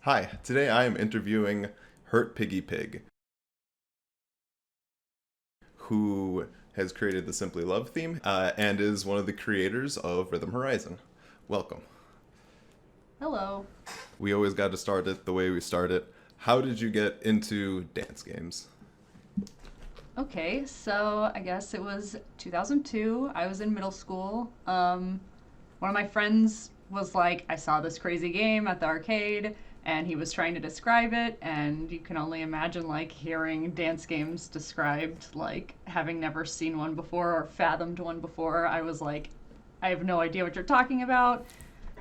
Hi, today I am interviewing Hurtpiggypig, who has created the Simply Love theme and is one of the creators of Rhythm Horizon. Welcome. Hello. We always got to start it the way we start it. How did you get into dance games? Okay, so I guess it was 2002. I was in middle school. One of my friends was like, I saw this crazy game at the arcade, and he was trying to describe it, and you can only imagine like hearing dance games described, like having never seen one before or fathomed one before. I was like, I have no idea what you're talking about.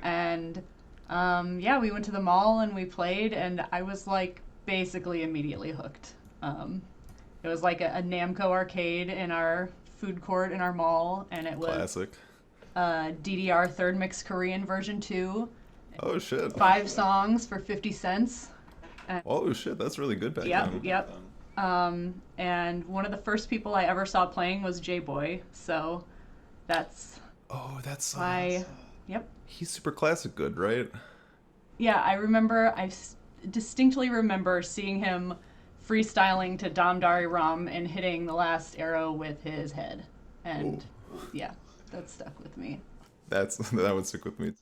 And yeah, we went to the mall and we played, and I was like basically immediately hooked. Um, It was like a Namco arcade in our food court in our mall, and it was Classic. DDR Third Mix Korean version 2, Oh shit. 5 songs for 50 cents. And, Oh shit, that's really good back yep, then. yep. And one of the first people I ever saw playing was J-Boy, so that's Oh, that's my, yep. he's super classic good, right? Yeah, distinctly remember seeing him freestyling to Dam Dari Ram and hitting the last arrow with his head. And yeah, that stuck with me. That would stick with me.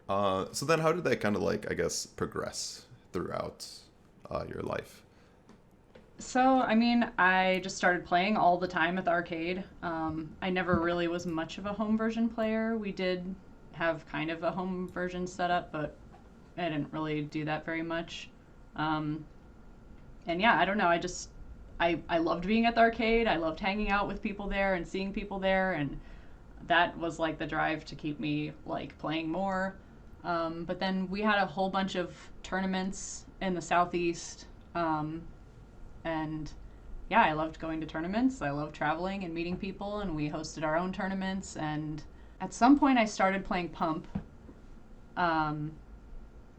So then how did that kind of like, I guess, progress throughout your life? So, I mean, I just started playing all the time at the arcade. I never really was much of a home version player. We did have kind of a home version setup, but I didn't really do that very much. Um, and yeah, I don't know. I loved being at the arcade. I loved hanging out with people there and seeing people there, and that was like the drive to keep me like playing more. But then we had a whole bunch of tournaments in the southeast, and yeah, I loved going to tournaments. I loved traveling and meeting people, and we hosted our own tournaments. And at some point, I started playing Pump. Um,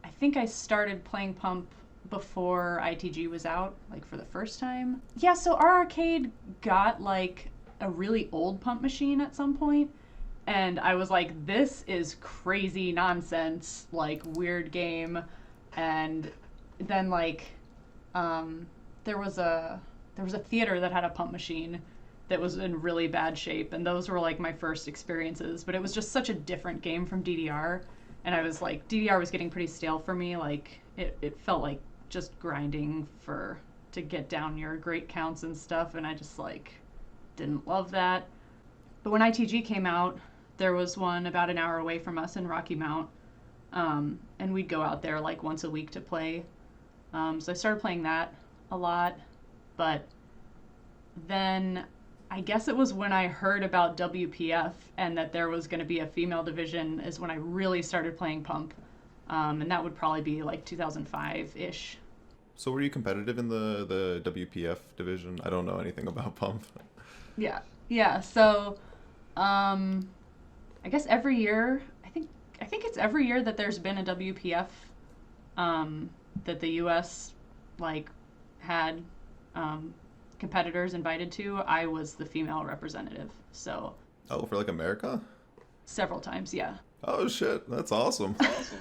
I think I started playing Pump before ITG was out, like for the first time. Yeah, so our arcade got like a really old Pump machine at some point, and I was like, this is crazy nonsense, like weird game. And then like um, there was a theater that had a Pump machine that was in really bad shape, and those were like my first experiences. But it was just such a different game from DDR, and I was like, DDR was getting pretty stale for me. Like it felt like just grinding for to get down your great counts and stuff, and I just like didn't love that. But when ITG came out, there was one about an hour away from us in Rocky Mount, and we'd go out there like once a week to play. So I started playing that a lot, but then I guess it was when I heard about WPF and that there was going to be a female division is when I really started playing Pump. And that would probably be like 2005-ish. So were you competitive in the WPF division? I don't know anything about Pump. Yeah. Yeah. So, um, I guess every year, I think it's every year that there's been a WPF, that the U.S. like had, competitors invited to. I was the female representative. So Oh, for like America? several times. Yeah. Oh shit, that's awesome.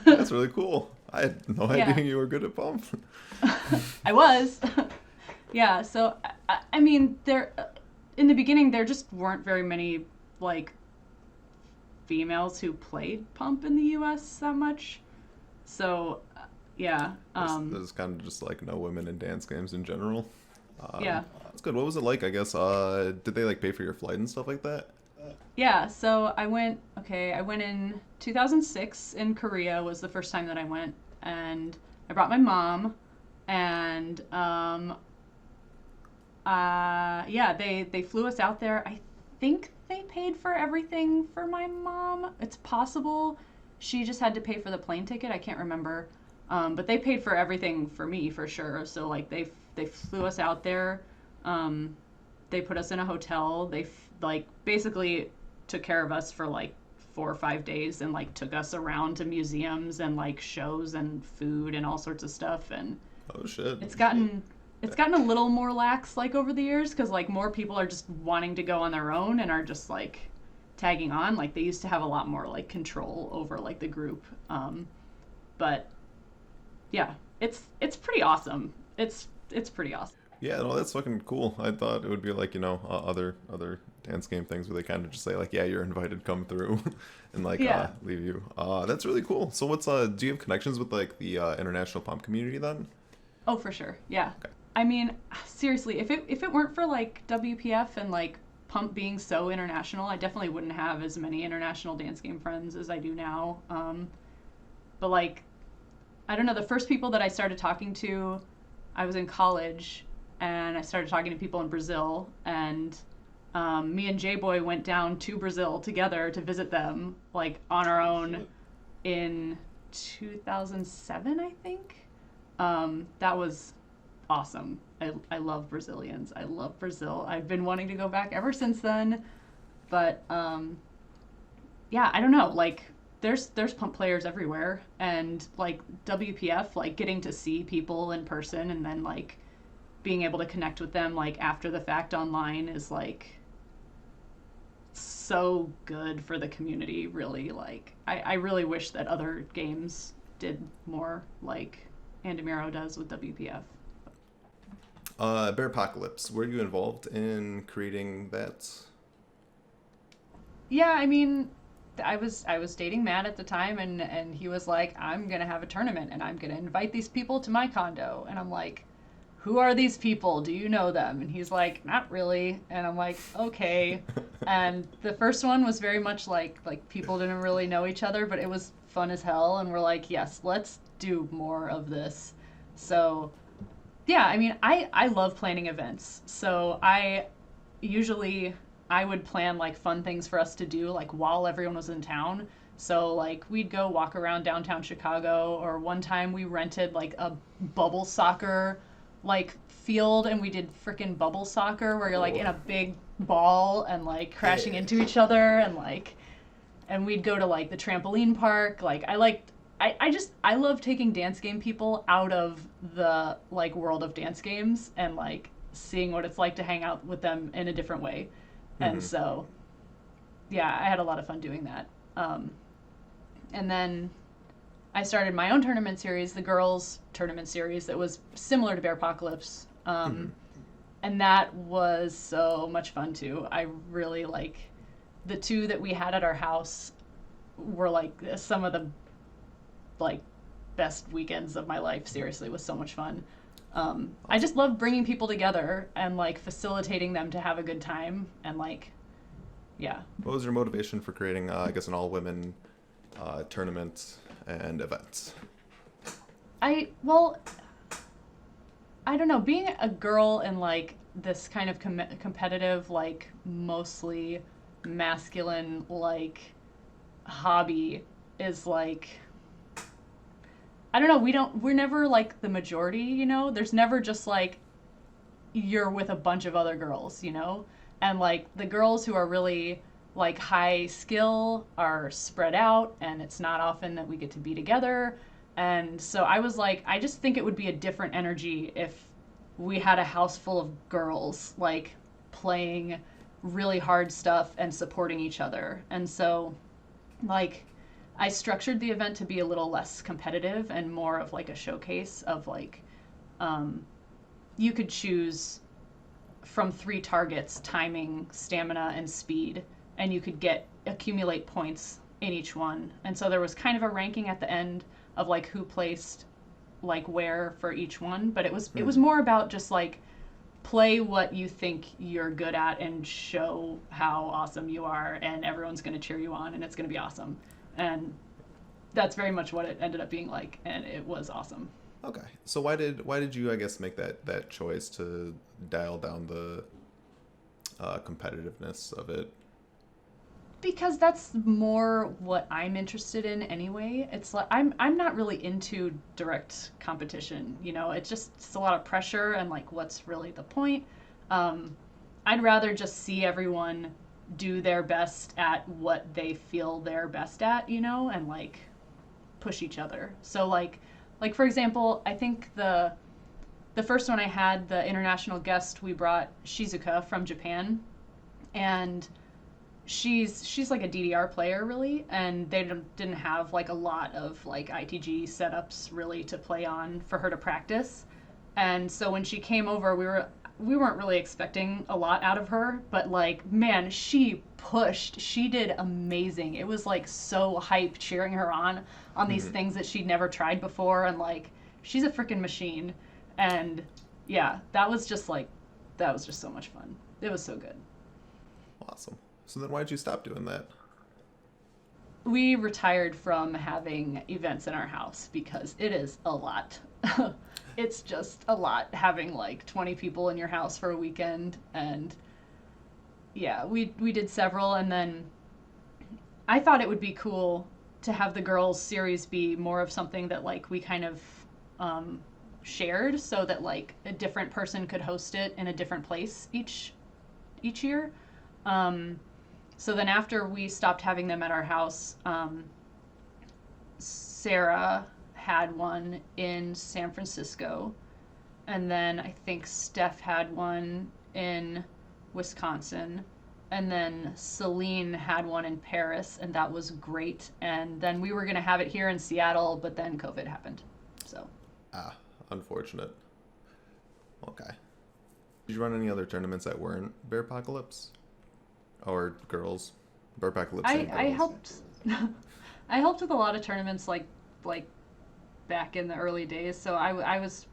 That's really cool. I had no Yeah. idea you were good at Pump. I was. Yeah. So, I mean, there, in the beginning, there just weren't very many like females who played Pump in the U.S. that much. So, yeah, There's kind of just like no women in dance games in general. yeah, That's good. What was it like? I guess. Did they like pay for your flight and stuff like that? yeah. So I went. Okay, I went in 2006 in Korea was the first time that I went, and I brought my mom, and yeah, they flew us out there. I think they paid for everything for my mom. It's possible she just had to pay for the plane ticket. I can't remember. But they paid for everything for me for sure. So like they flew us out there. They put us in a hotel. Like basically took care of us for like 4 or 5 days and like took us around to museums and like shows and food and all sorts of stuff. And Oh shit. it's gotten it's gotten a little more lax like over the years because like more people are just wanting to go on their own and are just like tagging on. Like they used to have a lot more like control over like the group. But Yeah, it's pretty awesome. It's pretty awesome. Yeah, no, that's fucking cool. I thought it would be like, other dance game things where they kind of just say like, yeah, you're invited, come through, and like Yeah. leave you. That's really cool. So what's do you have connections with like the international pump community then? Oh, for sure. Yeah. Okay. I mean, seriously, if it weren't for like WPF and like Pump being so international, I definitely wouldn't have as many international dance game friends as I do now. But like, I don't know, the first people that I started talking to, I was in college, and I started talking to people in Brazil, and me and J Boy went down to Brazil together to visit them, like on our own in 2007, I think. That was awesome. I love Brazilians. I love Brazil. I've been wanting to go back ever since then. But yeah, I don't know. Like there's pump players everywhere, and like WPF, like getting to see people in person and then like being able to connect with them like after the fact online is like so good for the community. Really, like I really wish that other games did more like Andamiro does with WPF. Bearpocalypse, were you involved in creating that? Yeah, I mean, I was dating Matt at the time, and he was like, I'm gonna have a tournament and I'm gonna invite these people to my condo, and I'm like, who are these people? Do you know them? And he's like, not really, and I'm like, okay. And the first one was very much like people didn't really know each other, but it was fun as hell, and we're like, yes, let's do more of this. So yeah, I mean, I love planning events. So usually I would plan like fun things for us to do like while everyone was in town. So like we'd go walk around downtown Chicago, or one time we rented like a bubble soccer like field, and we did freaking bubble soccer where you're like in a big ball and like crashing into each other, and we'd go to like the trampoline park. Like I love taking dance game people out of the like world of dance games and like seeing what it's like to hang out with them in a different way. And so yeah, I had a lot of fun doing that. And then I started my own tournament series, the girls tournament series, that was similar to Bearpocalypse. And that was so much fun too. I really like the two that we had at our house were like some of the like best weekends of my life. Seriously, it was so much fun. I just love bringing people together and like facilitating them to have a good time, and like, yeah. What was your motivation for creating, I guess, an all-women tournament and events? Well, I don't know. Being a girl in like this kind of competitive, like mostly masculine like hobby is like, I don't know, we're never like the majority, you know? There's never just like you're with a bunch of other girls, you know? And like the girls who are really like high skill are spread out, and it's not often that we get to be together. And so I was like, I just think it would be a different energy if we had a house full of girls like playing really hard stuff and supporting each other. And so like I structured the event to be a little less competitive and more of like a showcase of like, you could choose from 3 targets: timing, stamina, and speed, and you could accumulate points in each one. And so there was kind of a ranking at the end of like who placed like where for each one, but it was more about just like play what you think you're good at and show how awesome you are, and everyone's going to cheer you on, and it's going to be awesome. And that's very much what it ended up being like, and it was awesome. Okay, so why did you, I guess, make that choice to dial down the competitiveness of it? Because that's more what I'm interested in anyway. It's like I'm not really into direct competition, you know. It's a lot of pressure, and like what's really the point? I'd rather just see everyone do their best at what they feel they're best at, you know, and like push each other. So like for example, I think the first one I had, the international guest, we brought Shizuka from Japan, and she's like a DDR player really, and they didn't have like a lot of like ITG setups really to play on for her to practice. And so when she came over, we weren't really expecting a lot out of her, but like man, she pushed. She did amazing. It was like so hype cheering her on these things that she'd never tried before, and like she's a freaking machine. And yeah, that was just so much fun. It was so good. Awesome. So then why'd you stop doing that? We retired from having events in our house because it is a lot. It's just a lot having like 20 people in your house for a weekend. And yeah, we did several, and then I thought it would be cool to have the girls series be more of something that like we kind of shared, so that like a different person could host it in a different place each year. So then after we stopped having them at our house, Sarah had one in San Francisco, and then I think Steph had one in Wisconsin, and then Celine had one in Paris, and that was great. And then we were going to have it here in Seattle, but then COVID happened. So. Unfortunate. Okay. Did you run any other tournaments that weren't Bearpocalypse? Or girls? Bearpocalypse and girls. I helped. I helped with a lot of tournaments like back in the early days. So I was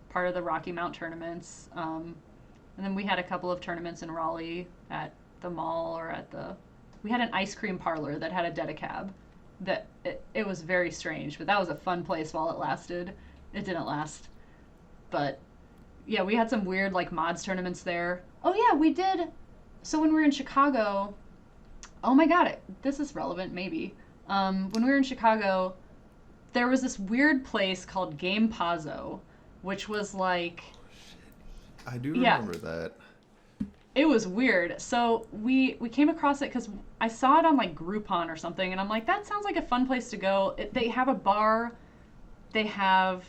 part of the Rocky Mount tournaments. And then we had a couple of tournaments in Raleigh at the mall or we had an ice cream parlor that had a Dedicab. It was very strange, but that was a fun place while it lasted. It didn't last. But yeah, we had some weird like mods tournaments there. Oh yeah, we did. So when we were in Chicago, oh my god, this is relevant maybe. When we were in Chicago, there was this weird place called Game Pazzo, which was like... I do remember that. It was weird. So we came across it because I saw it on like Groupon or something, and I'm like, that sounds like a fun place to go. They have a bar, they have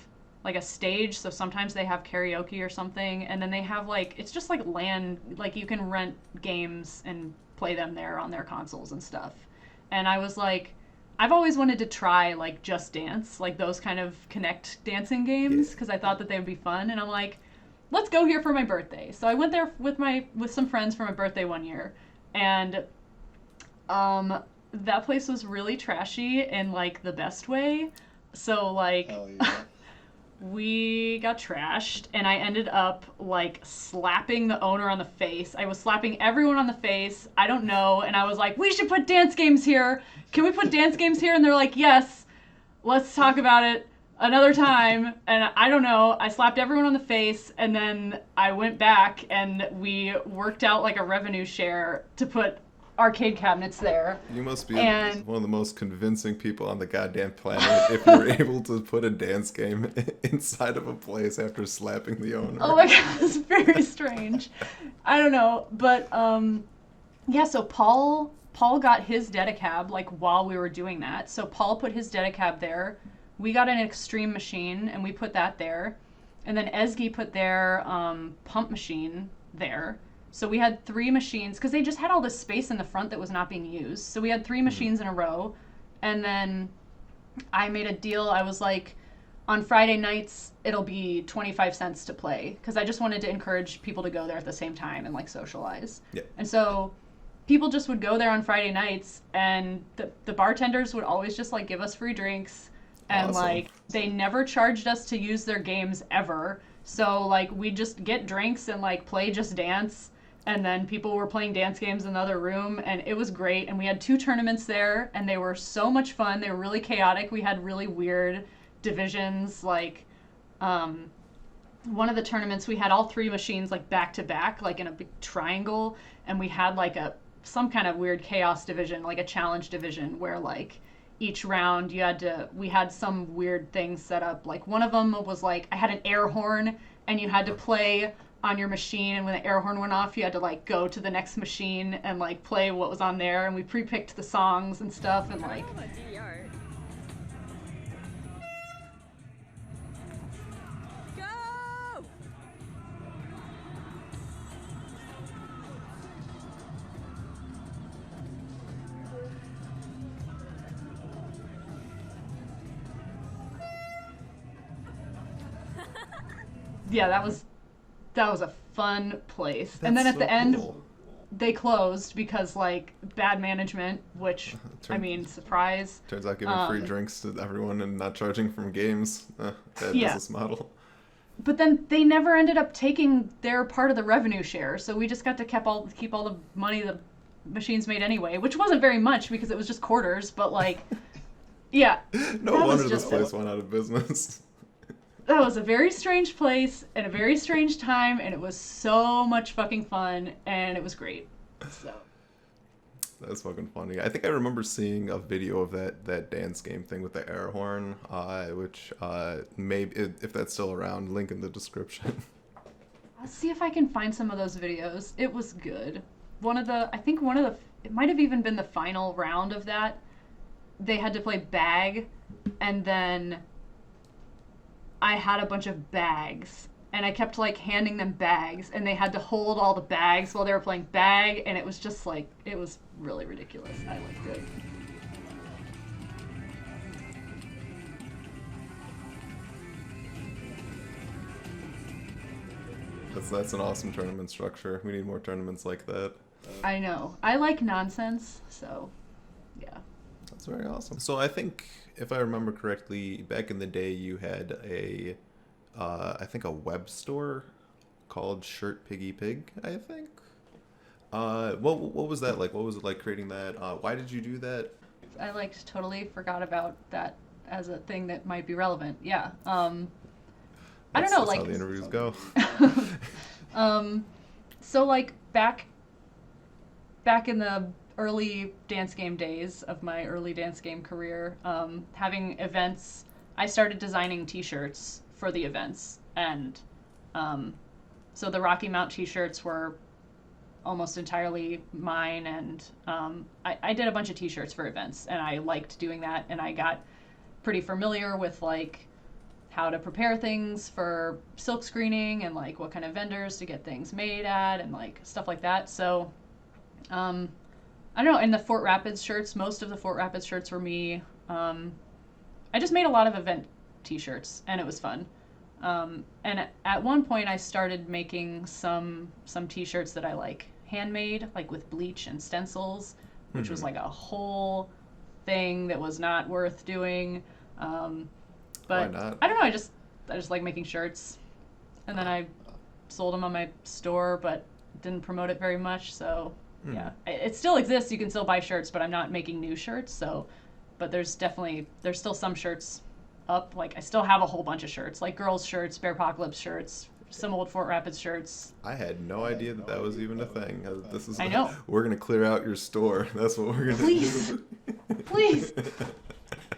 like a stage, so sometimes they have karaoke or something, and then they have like, it's just like LAN, like you can rent games and play them there on their consoles and stuff. And I was like, I've always wanted to try like Just Dance, like those kind of Connect dancing games, because I thought that they would be fun, and I'm like, let's go here for my birthday. So I went there with some friends for my birthday one year, and that place was really trashy in like the best way. So like we got trashed, and I ended up like slapping the owner on the face. I was slapping everyone on the face. I don't know. And I was like, we should put dance games here. Can we put dance games here? And they're like, yes, let's talk about it another time. And I don't know. I slapped everyone on the face, and then I went back and we worked out like a revenue share to put arcade cabinets there. You must be one of the most convincing people on the goddamn planet if you're able to put a dance game inside of a place after slapping the owner. Oh my god, it's very strange. I don't know, but yeah, so Paul got his Dedicab like while we were doing that. So Paul put his Dedicab there. We got an Extreme machine and we put that there. And then Ezgi put their pump machine there. So we had 3 machines, because they just had all this space in the front that was not being used. So we had 3 machines in a row. And then I made a deal. I was like, on Friday nights, it'll be 25 cents to play, because I just wanted to encourage people to go there at the same time and like socialize. Yeah. And so people just would go there on Friday nights, and the bartenders would always just like give us free drinks. And awesome. Like they never charged us to use their games ever. So like we just get drinks and like play Just Dance. And then people were playing dance games in the other room, and it was great. And we had 2 tournaments there, and they were so much fun. They were really chaotic. We had really weird divisions. Like, one of the tournaments, we had all 3 machines like back to back, like in a big triangle, and we had like some kind of weird chaos division, like a challenge division, where like each round we had some weird things set up. Like one of them was like, I had an air horn, and you had to play on your machine, and when the air horn went off, you had to like go to the next machine and like play what was on there, and we pre-picked the songs and stuff, and like yeah, that was a fun place. And That's then at so the end, cool. they closed because like bad management, which I Turn- mean, surprise. Turns out giving free drinks to everyone and not charging from games. Bad Yeah. business model. But then they never ended up taking their part of the revenue share, so we just got to keep all the money the machines made anyway, which wasn't very much because it was just quarters. But like, yeah, No that was wonder this just place went out of business. that was a very strange place and a very strange time, and it was so much fucking fun, and it was great. So That's fucking funny. I think I remember seeing a video of that dance game thing with the air horn, which maybe if that's still around, link in the description. I'll see if I can find some of those videos. It was good. I think it might have even been the final round of that. They had to play bag, and then I had a bunch of bags, and I kept like handing them bags, and they had to hold all the bags while they were playing bag, and it was just like, it was really ridiculous. I liked it. That's an awesome tournament structure. We need more tournaments like that. I know. I like nonsense, so yeah. That's very awesome. So I think, if I remember correctly, back in the day you had I think a web store called Shirtpiggypig, I think. What was that like? What was it like creating that? Why did you do that? I like totally forgot about that as a thing that might be relevant. Yeah. I don't know, That's like how the interviews go. So like back in the early dance game days of my early dance game career, having events, I started designing t-shirts for the events, and so the Rocky Mount t-shirts were almost entirely mine, and I did a bunch of t-shirts for events, and I liked doing that, and I got pretty familiar with like how to prepare things for silk screening and like what kind of vendors to get things made at and like stuff like that. So I don't know, in the Fort Rapids shirts, most of the Fort Rapids shirts were me. I just made a lot of event t-shirts, and it was fun. And at one point I started making some t-shirts that I like handmade, like with bleach and stencils, which was like a whole thing that was not worth doing. But Why not? I don't know, I just like making shirts, and then I sold them on my store, but didn't promote it very much. So yeah, it still exists. You can still buy shirts, but I'm not making new shirts. So, but there's still some shirts up. Like I still have a whole bunch of shirts, like girls' shirts, Bearpoc shirts, some old Fort Rapids shirts. I had no idea that was even a thing. This is. I know. We're gonna clear out your store. That's what we're gonna Please. do. Please.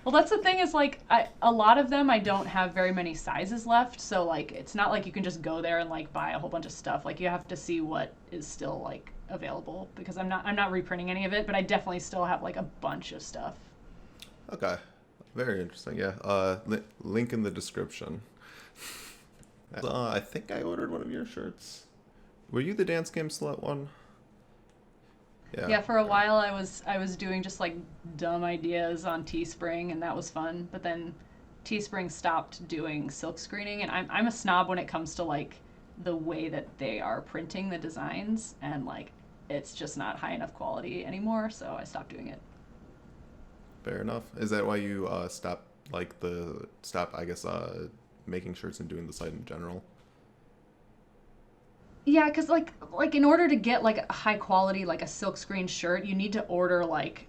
Well, that's the thing is like a lot of them I don't have very many sizes left, so like it's not like you can just go there and like buy a whole bunch of stuff. Like you have to see what is still like available, because I'm not reprinting any of it, but I definitely still have like a bunch of stuff. Okay, very interesting. Yeah, link in the description. I think I ordered one of your shirts. Were you the Dance Game Slut one? Yeah, for a while I was doing just like dumb ideas on Teespring, and that was fun. But then Teespring stopped doing silk screening, and I'm a snob when it comes to like the way that they are printing the designs, and like it's just not high enough quality anymore, so I stopped doing it. Fair enough. Is that why you stopped I guess making shirts and doing the site in general? Yeah, because like in order to get like a high quality like a silk screen shirt, you need to order like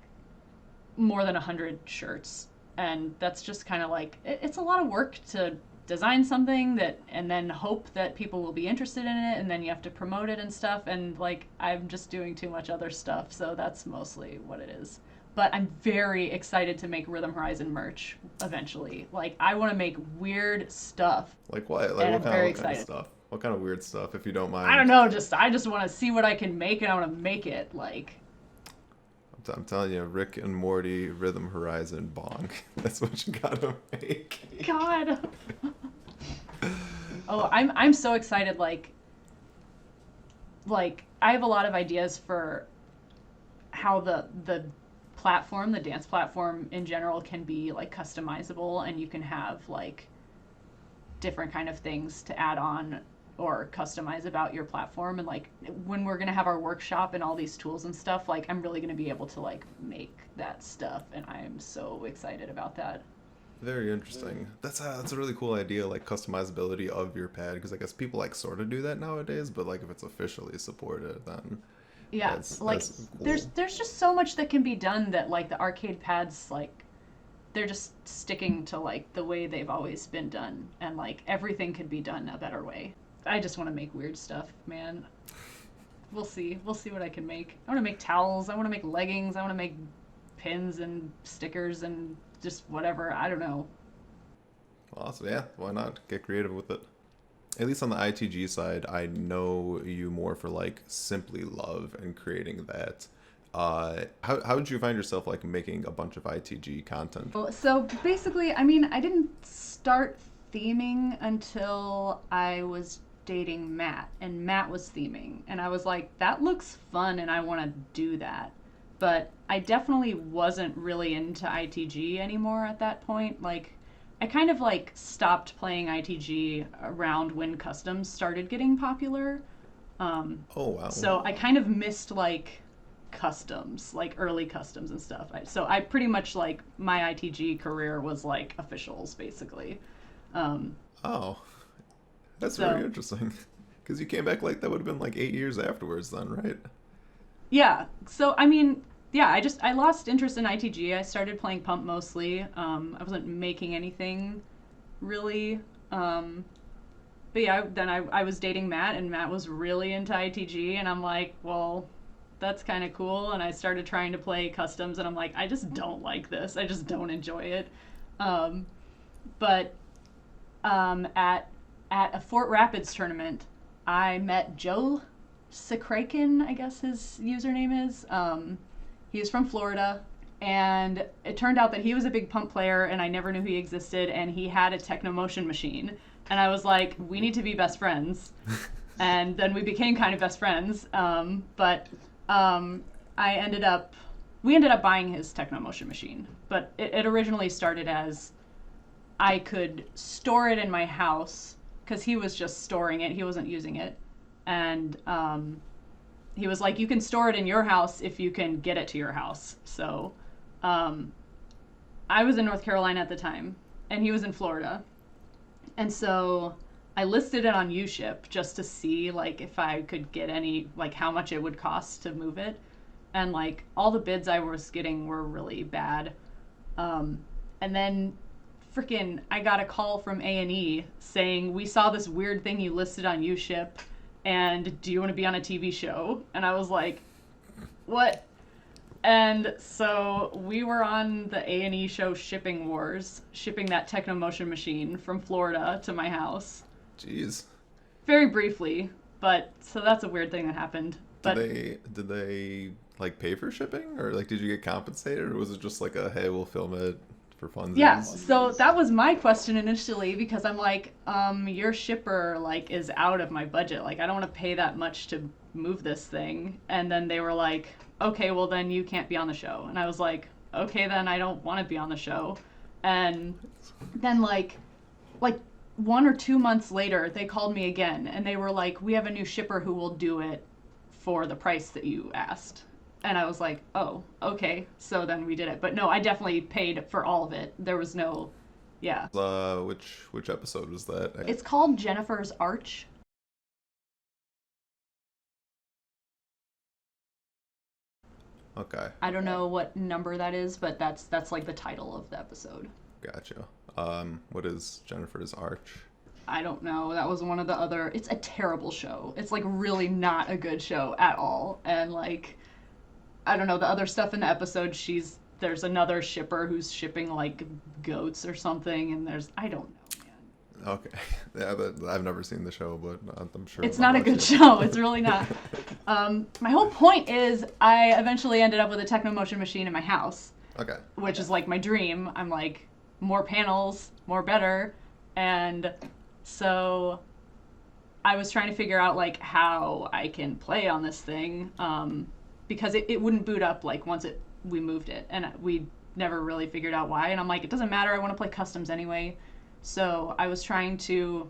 more than 100 shirts, and that's just kind of like it's a lot of work to design something that and then hope that people will be interested in it, and then you have to promote it and stuff, and like I'm just doing too much other stuff, so that's mostly what it is. But I'm very excited to make Rhythm Horizon merch eventually. Like I want to make weird stuff. Like what? Like And what I'm kind very of excited. stuff? What kind of weird stuff, if you don't mind? I don't know, I just want to see what I can make, and I want to make it like. I'm telling you, Rick and Morty Rhythm Horizon bong. That's what you gotta make. God. Oh, I'm so excited. Like I have a lot of ideas for how the platform, the dance platform in general, can be like customizable, and you can have like different kind of things to add on or customize about your platform. And like when we're gonna have our workshop and all these tools and stuff, like I'm really gonna be able to like make that stuff, and I'm so excited about that. Very interesting. That's a really cool idea, like customizability of your pad, because I guess people like sort of do that nowadays, but like if it's officially supported, then Yeah, like that's cool. there's just so much that can be done that like the arcade pads, like they're just sticking to like the way they've always been done, and like everything could be done a better way. I just want to make weird stuff, man. We'll see what I can make. I want to make towels, I want to make leggings, I want to make pins and stickers and just whatever, I don't know. Awesome, yeah. Why not get creative with it? At least on the ITG side, I know you more for like simply love and creating that. How did you find yourself like making a bunch of ITG content? So basically, I mean, I didn't start theming until I was dating Matt, and Matt was theming, and I was like, that looks fun, and I want to do that. But I definitely wasn't really into ITG anymore at that point. Like, I kind of like stopped playing ITG around when customs started getting popular. Oh wow. So I kind of missed like customs, like early customs and stuff. So I pretty much like my ITG career was like officials basically. Um, Oh, that's so very interesting. Because you came back like that would have been like 8 years afterwards, then, right? yeah, so I mean, yeah, I lost interest in ITG. I started playing Pump mostly. I wasn't making anything really. But yeah, then I was dating Matt, and Matt was really into ITG, and I'm like, well, that's kind of cool. And I started trying to play customs, and I'm like, I just don't like this. I just don't enjoy it. Um, but at a Fort Rapids tournament, I met Joe Sekraken, I guess his username is. He was from Florida, and it turned out that he was a big Pump player, and I never knew he existed, and he had a Techno Motion machine. And I was like, we need to be best friends. And then we became kind of best friends. But we ended up buying his Techno Motion machine. But it originally started as I could store it in my house, because he was just storing it, he wasn't using it. And he was like, you can store it in your house if you can get it to your house. So I was in North Carolina at the time, and he was in Florida. And so I listed it on Uship just to see like if I could get any, like how much it would cost to move it. And like all the bids I was getting were really bad. And then freaking I got a call from A&E saying, we saw this weird thing you listed on Uship, and do you want to be on a TV show? And I was like, what? And so we were on the A&E show Shipping Wars, shipping that Techno Motion machine from Florida to my house. Jeez. Very briefly, but so that's a weird thing that happened. But Did they like pay for shipping, or like did you get compensated, or was it just like a hey, we'll film it for funsies? yeah, so that was my question initially, because I'm like, your shipper like is out of my budget. Like I don't want to pay that much to move this thing. And then they were like, okay, well then you can't be on the show. And I was like, okay, then I don't want to be on the show. And then like 1 or 2 months later, they called me again, and they were like, we have a new shipper who will do it for the price that you asked. And I was like, oh, okay. So then we did it. But no, I definitely paid for all of it. There was no, yeah. Which episode was that? It's called Jennifer's Arch. Okay, I don't know what number that is, but that's like the title of the episode. gotcha. What is Jennifer's Arch? I don't know. That was one of the other. It's a terrible show. It's like really not a good show at all. And like, I don't know, the other stuff in the episode, there's another shipper who's shipping like goats or something, and I don't know, man. Okay, yeah, I've never seen the show, but I'm sure It's I'll not a watch good it. show. It's really not. My whole point is I eventually ended up with a Techno Motion machine in my house, Okay. which is like my dream. I'm like, more panels, more better. And so I was trying to figure out like how I can play on this thing, because it wouldn't boot up like once we moved it, and we never really figured out why. And I'm like, it doesn't matter, I want to play customs anyway. So I was trying to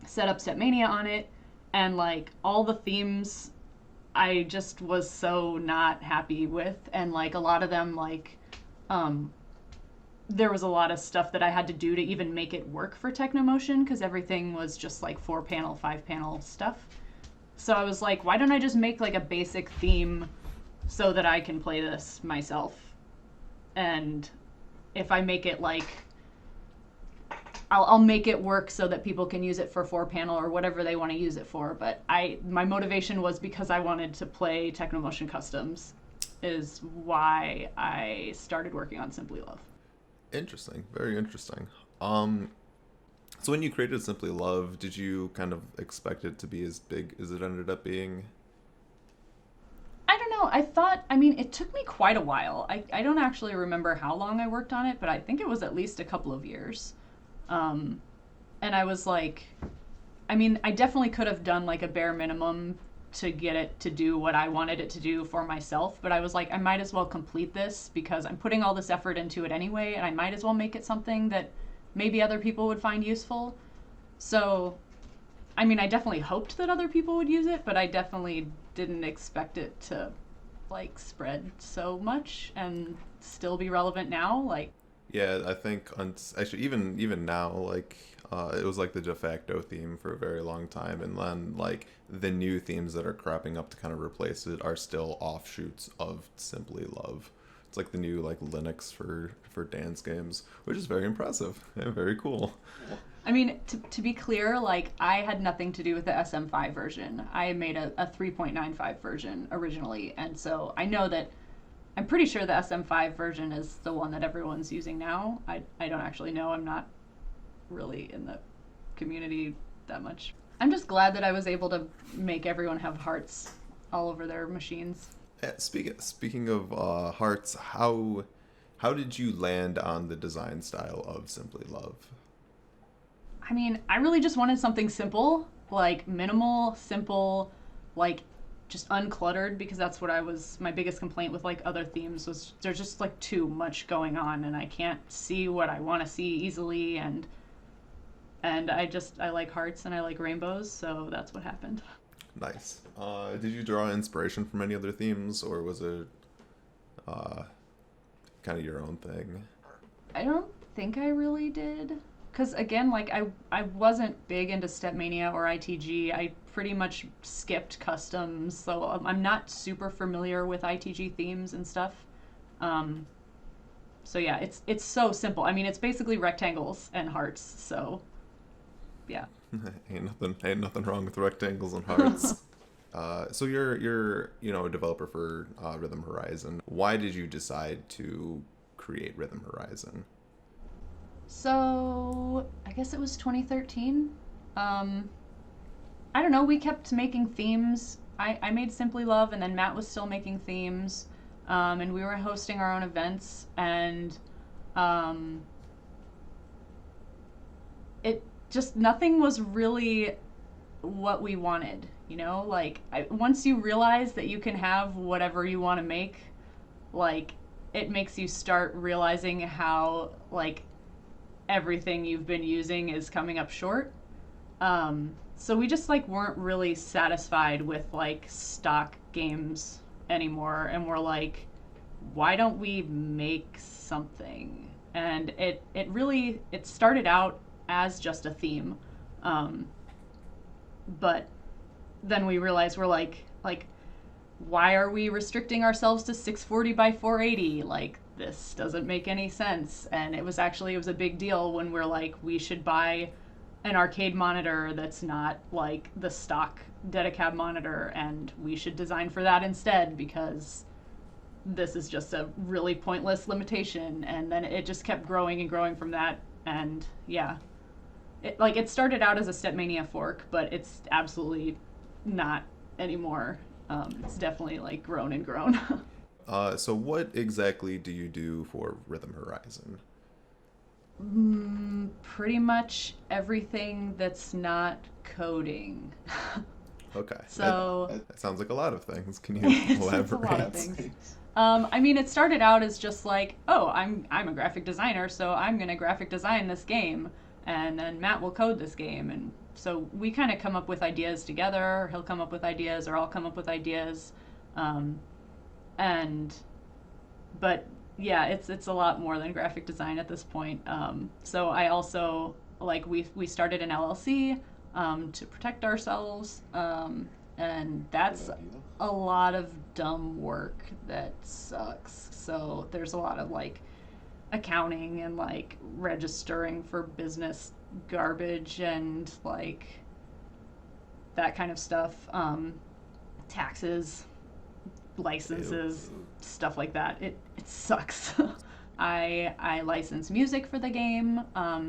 set up Stepmania on it, and like all the themes I just was so not happy with, and like a lot of them, like there was a lot of stuff that I had to do to even make it work for Technomotion, because everything was just like 4-panel, 5-panel stuff. So I was like, why don't I just make like a basic theme so that I can play this myself? And if I make it like, I'll make it work so that people can use it for 4-panel or whatever they want to use it for. But my motivation was because I wanted to play Technomotion Customs, is why I started working on Simply Love. Interesting. Very interesting. So when you created Simply Love, did you kind of expect it to be as big as it ended up being? I don't know. I mean, it took me quite a while. I don't actually remember how long I worked on it, but I think it was at least a couple of years. And I was like, I mean, I definitely could have done like a bare minimum to get it to do what I wanted it to do for myself, but I was like, I might as well complete this because I'm putting all this effort into it anyway, and I might as well make it something that maybe other people would find useful. So, I mean, I definitely hoped that other people would use it, but I definitely didn't expect it to like spread so much and still be relevant now. Like, Yeah, I think actually even now, like it was like the de facto theme for a very long time, and then like the new themes that are cropping up to kind of replace it are still offshoots of Simply Love. It's like the new like Linux for dance games, which is very impressive and very cool. I mean, to be clear, like, I had nothing to do with the SM5 version. I made a 3.95 version originally, and so I know that I'm pretty sure the SM5 version is the one that everyone's using now. I don't actually know. I'm not really in the community that much. I'm just glad that I was able to make everyone have hearts all over their machines. Speaking of hearts, how did you land on the design style of Simply Love? I mean, I really just wanted something simple, like minimal, simple, like just uncluttered, because that's what my biggest complaint with like other themes was there's just like too much going on and I can't see what I want to see easily, and I like hearts and I like rainbows, so that's what happened. Nice. Did you draw inspiration from any other themes, or was it kind of your own thing? I don't think I really did. Because again, like I wasn't big into Stepmania or ITG. I pretty much skipped customs, so I'm not super familiar with ITG themes and stuff. So yeah, it's so simple. I mean, it's basically rectangles and hearts. So yeah. ain't nothing wrong with rectangles and hearts. So you're a developer for Rhythm Horizon. Why did you decide to create Rhythm Horizon? So, I guess it was 2013. I don't know, we kept making themes. I made Simply Love, and then Matt was still making themes, and we were hosting our own events, and it just, nothing was really what we wanted, Like, once you realize that you can have whatever you want to make, like, it makes you start realizing how, like, everything you've been using is coming up short. So we just like weren't really satisfied with like stock games anymore, and we're like, why don't we make something? And it started out as just a theme, but then we realized we're like why are we restricting ourselves to 640 by 480? Like, this doesn't make any sense. And it was a big deal when we're like, we should buy an arcade monitor that's not like the stock Dedicab monitor, and we should design for that instead, because this is just a really pointless limitation. And then it just kept growing and growing from that. And yeah, it started out as a Stepmania fork, but it's absolutely not anymore. It's definitely like grown and grown. So what exactly do you do for Rhythm Horizon? Pretty much everything that's not coding. Okay. So that sounds like a lot of things. Can you elaborate? It's a lot of things. I mean, it started out as just like, oh, I'm a graphic designer, so I'm gonna graphic design this game. and then Matt will code this game. And so we kind of come up with ideas together, or he'll come up with ideas, or I'll come up with ideas. Um, and but yeah, it's a lot more than graphic design at this point. So I also like we started an LLC to protect ourselves, and that's a lot of dumb work that sucks. So there's a lot of like accounting and like registering for business garbage and like that kind of stuff, taxes, licenses, stuff like that. It sucks. I license music for the game,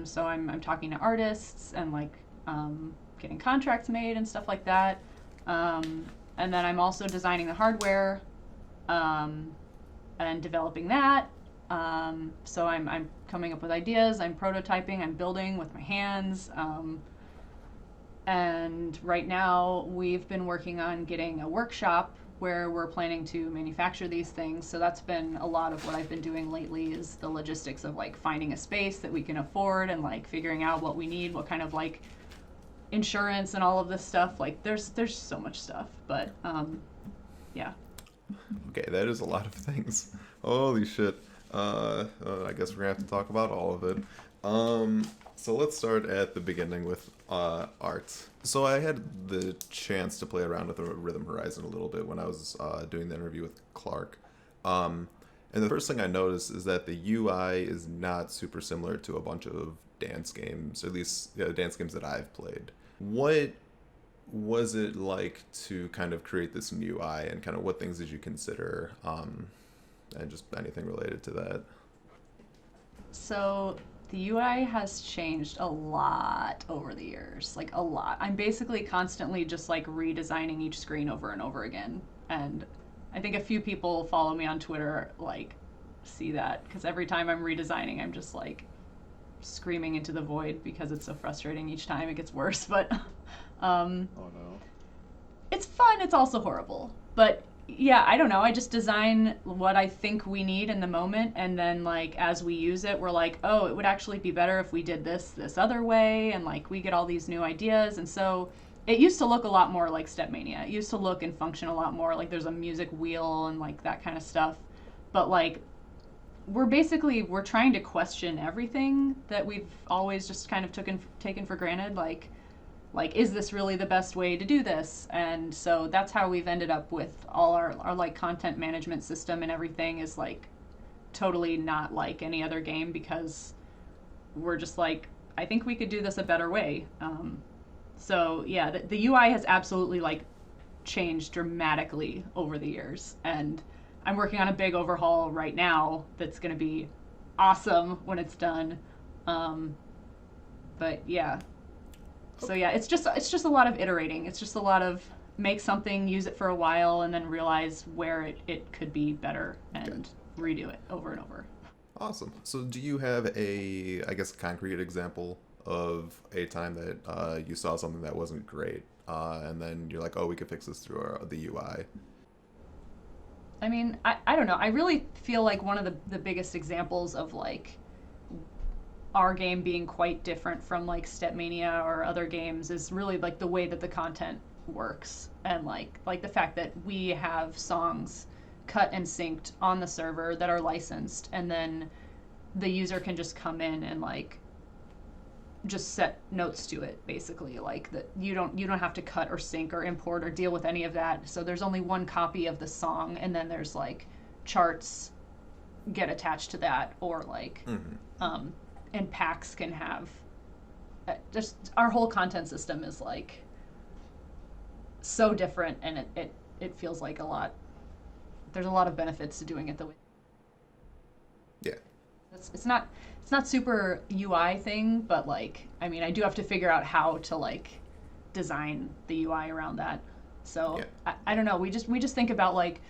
so I'm talking to artists and like getting contracts made and stuff like that. And then I'm also designing the hardware and developing that. So I'm coming up with ideas. I'm prototyping. I'm building with my hands. And right now we've been working on getting a workshop where we're planning to manufacture these things. So that's been a lot of what I've been doing lately, is the logistics of like finding a space that we can afford and like figuring out what we need, what kind of like insurance and all of this stuff. Like there's so much stuff, but yeah. Okay, that is a lot of things. Holy shit. I guess we're gonna have to talk about all of it. So let's start at the beginning with art. So I had the chance to play around with the Rhythm Horizon a little bit when I was doing the interview with Clark. And the first thing I noticed is that the UI is not super similar to a bunch of dance games, or at least dance games that I've played. What was it like to kind of create this new UI, and kind of what things did you consider, and just anything related to that? So the UI has changed a lot over the years, like a lot. I'm basically constantly just like redesigning each screen over and over again. And I think a few people follow me on Twitter like see that, because every time I'm redesigning, I'm just like screaming into the void because it's so frustrating each time. It gets worse, but Oh no. it's fun. It's also horrible. But yeah, I don't know. I just design what I think we need in the moment, and then like as we use it, we're like, oh, it would actually be better if we did this other way, and like we get all these new ideas. And so it used to look a lot more like Stepmania. It used to look and function a lot more like there's a music wheel and like that kind of stuff. But like we're trying to question everything that we've always just kind of taken for granted. Like is this really the best way to do this? And so that's how we've ended up with all our like content management system, and everything is like totally not like any other game, because we're just like, I think we could do this a better way. So yeah, the UI has absolutely like changed dramatically over the years, and I'm working on a big overhaul right now that's going to be awesome when it's done. But yeah. So yeah, it's just a lot of iterating. It's just a lot of make something, use it for a while, and then realize where it could be better, and redo it over and over. Awesome. So do you have a, I guess, concrete example of a time that you saw something that wasn't great, and then you're like, oh, we could fix this through the UI? I mean, I don't know. I really feel like one of the biggest examples of like our game being quite different from like Stepmania or other games is really like the way that the content works, and like the fact that we have songs cut and synced on the server that are licensed, and then the user can just come in and like just set notes to it, basically. Like that you don't have to cut or sync or import or deal with any of that. So there's only one copy of the song, and then there's like charts get attached to that, or like and packs can have just our whole content system is like so different, and it feels like there's a lot of benefits to doing it the way. Yeah. It's not super UI thing, but like, I mean, I do have to figure out how to like design the UI around that. So yeah. I don't know. We just think about like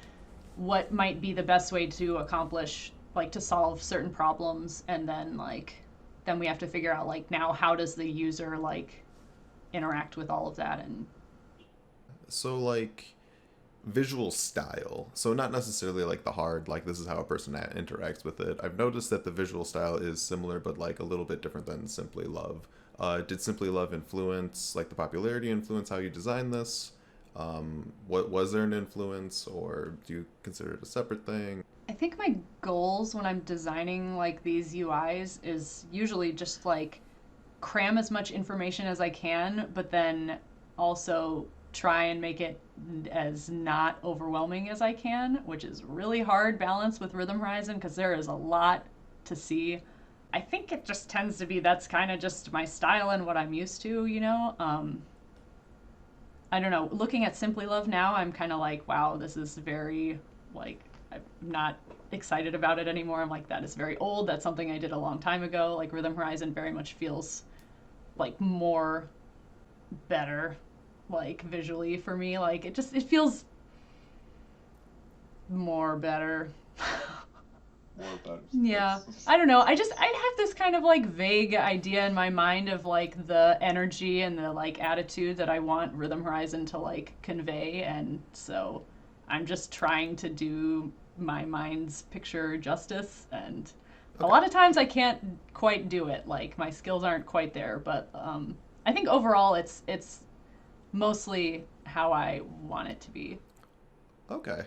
what might be the best way to accomplish, like to solve certain problems, and then we have to figure out like now how does the user like interact with all of that. And so like visual style, so not necessarily like the hard, like this is how a person interacts with it. I've noticed that the visual style is similar, but like a little bit different than Simply Love. Did Simply Love influence, like the popularity influence how you design this? What was there an influence, or do you consider it a separate thing? I think my goals when I'm designing like these UIs is usually just like cram as much information as I can, but then also try and make it as not overwhelming as I can, which is really hard balance with Rhythm Horizon because there is a lot to see. I think it just tends to be that's kind of just my style and what I'm used to, you know? I don't know. Looking at Simply Love now, I'm kind of like, wow, this is very, like, I'm not excited about it anymore. I'm like, that is very old. That's something I did a long time ago. Like, Rhythm Horizon very much feels like more better, like, visually for me. Like, it feels more better. More better. Yeah. I don't know. I have this kind of like vague idea in my mind of like the energy and the like attitude that I want Rhythm Horizon to like convey. And so I'm just trying to do my mind's picture justice. And a lot of times I can't quite do it. Like my skills aren't quite there. But I think overall it's mostly how I want it to be. Okay.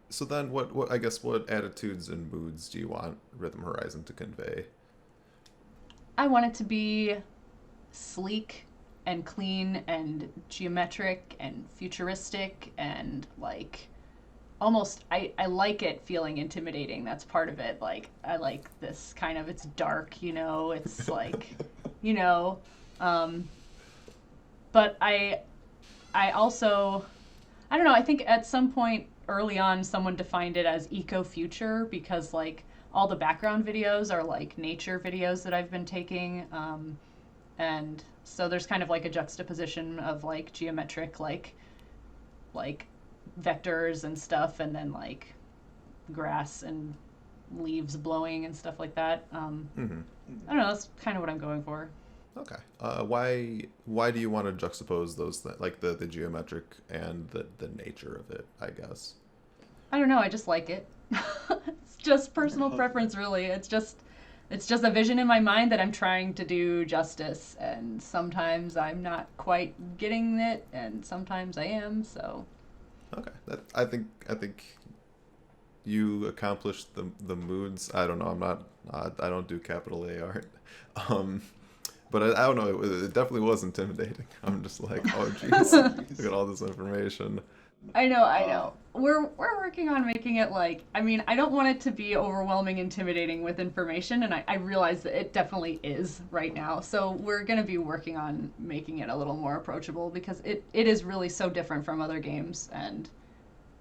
So then what I guess what attitudes and moods do you want Rhythm Horizon to convey? I want it to be sleek and clean and geometric and futuristic and like almost I like it feeling intimidating. That's part of it. Like I like this kind of it's dark, you know, it's like you know. But I also I don't know, I think at some point early on someone defined it as eco-future because like all the background videos are like nature videos that I've been taking, and so there's kind of like a juxtaposition of like geometric like vectors and stuff, and then like grass and leaves blowing and stuff like that. I don't know, that's kind of what I'm going for. Okay. Why do you want to juxtapose those like the geometric and the nature of it, I guess? I don't know, I just like it. It's just personal preference really. It's just a vision in my mind that I'm trying to do justice, and sometimes I'm not quite getting it and sometimes I am, so Okay. I think you accomplished the moods. I don't know. I'm not I don't do capital A art. But I don't know. It definitely was intimidating. I'm just like, oh, jeez, look at all this information. I know. We're working on making it like, I mean, I don't want it to be overwhelming, intimidating with information, and I realize that it definitely is right now. So we're going to be working on making it a little more approachable because it is really so different from other games, and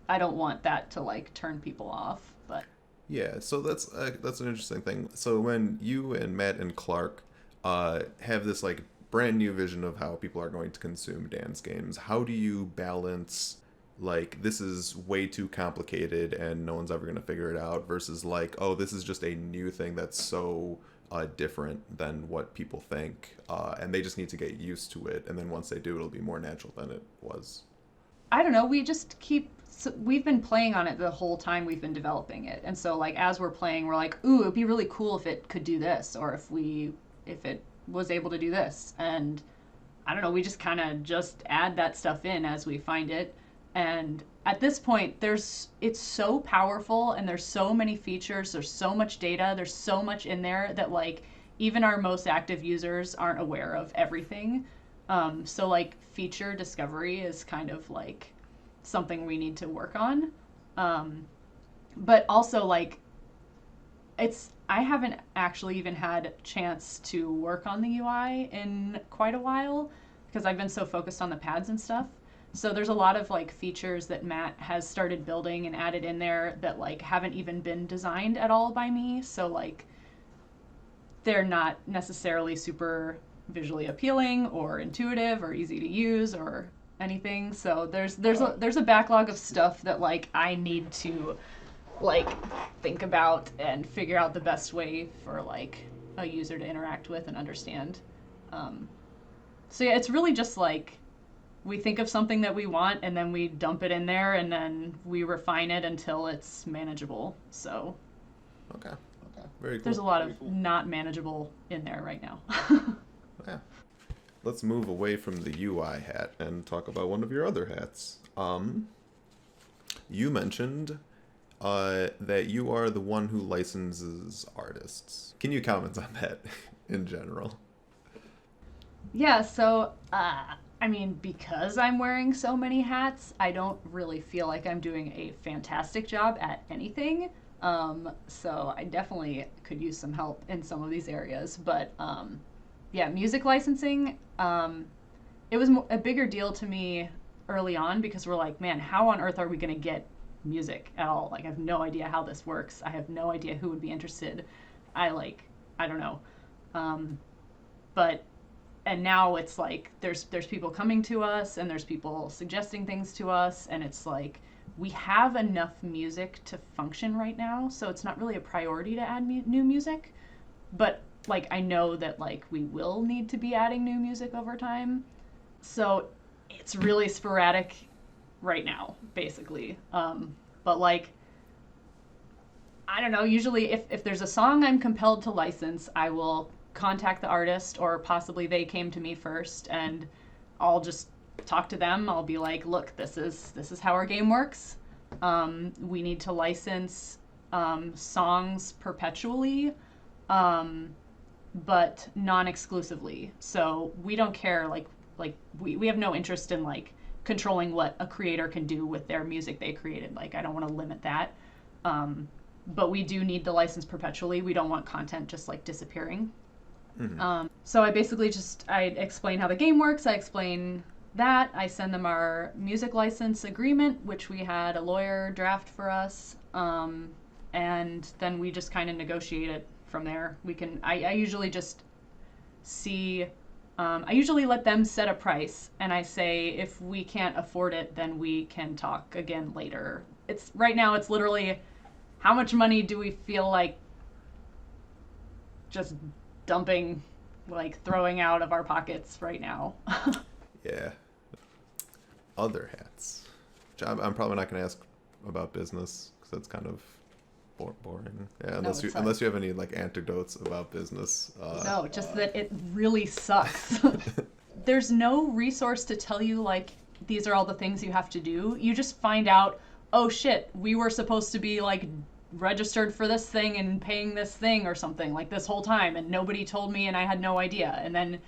I don't want that to like turn people off. But Yeah, so that's an interesting thing. So when you and Matt and Clark have this like brand new vision of how people are going to consume dance games, how do you balance like this is way too complicated and no one's ever going to figure it out versus like, oh, this is just a new thing that's so different than what people think, and they just need to get used to it, and then once they do, it'll be more natural than it was. I don't know, we just keep we've been playing on it the whole time we've been developing it, and so like as we're playing we're like, ooh, it'd be really cool if it could do this, or if it was able to do this, and I don't know, we just kind of just add that stuff in as we find it. And at this point it's so powerful and there's so many features, there's so much data, there's so much in there that like even our most active users aren't aware of everything. So like feature discovery is kind of like something we need to work on. But also like I haven't actually even had a chance to work on the UI in quite a while because I've been so focused on the pads and stuff. So there's a lot of like features that Matt has started building and added in there that like haven't even been designed at all by me. So like they're not necessarily super visually appealing or intuitive or easy to use or anything. So there's a backlog of stuff that like I need to like think about and figure out the best way for like a user to interact with and understand. So yeah, it's really just like we think of something that we want and then we dump it in there and then we refine it until it's manageable. So Okay. Very cool. there's a lot Very of cool. not manageable in there right now. Yeah. let's move away from the UI hat and talk about one of your other hats. You mentioned that you are the one who licenses artists. Can you comment on that in general? Yeah, so, I mean, because I'm wearing so many hats, I don't really feel like I'm doing a fantastic job at anything. So I definitely could use some help in some of these areas. But yeah, music licensing, it was a bigger deal to me early on because we're like, man, how on earth are we going to get music at all? Like, I have no idea how this works. I have no idea who would be interested. I don't know. And now it's like there's people coming to us and there's people suggesting things to us, and it's like we have enough music to function right now, so it's not really a priority to add new music. But like I know that like we will need to be adding new music over time, so it's really sporadic right now, basically. But like I don't know. Usually, if there's a song I'm compelled to license, I will contact the artist, or possibly they came to me first, and I'll just talk to them. I'll be like, look, this is how our game works. We need to license songs perpetually, but non-exclusively. So we don't care. Like we have no interest in like controlling what a creator can do with their music they created. Like I don't want to limit that. But we do need the license perpetually. We don't want content just like disappearing. Mm-hmm. So I basically I explain how the game works. I explain that. I send them our music license agreement, which we had a lawyer draft for us. And then we just kind of negotiate it from there. I usually just see, I usually let them set a price, and I say, if we can't afford it, then we can talk again later. Right now it's literally, how much money do we feel like just dumping, like throwing out of our pockets right now? Yeah. Other hats. I'm probably not going to ask about business because that's kind of boring. Yeah, unless you have any like anecdotes about business. No, just that it really sucks. There's no resource to tell you like these are all the things you have to do. You just find out, oh shit, we were supposed to be like registered for this thing and paying this thing or something like this whole time, and nobody told me and I had no idea. And then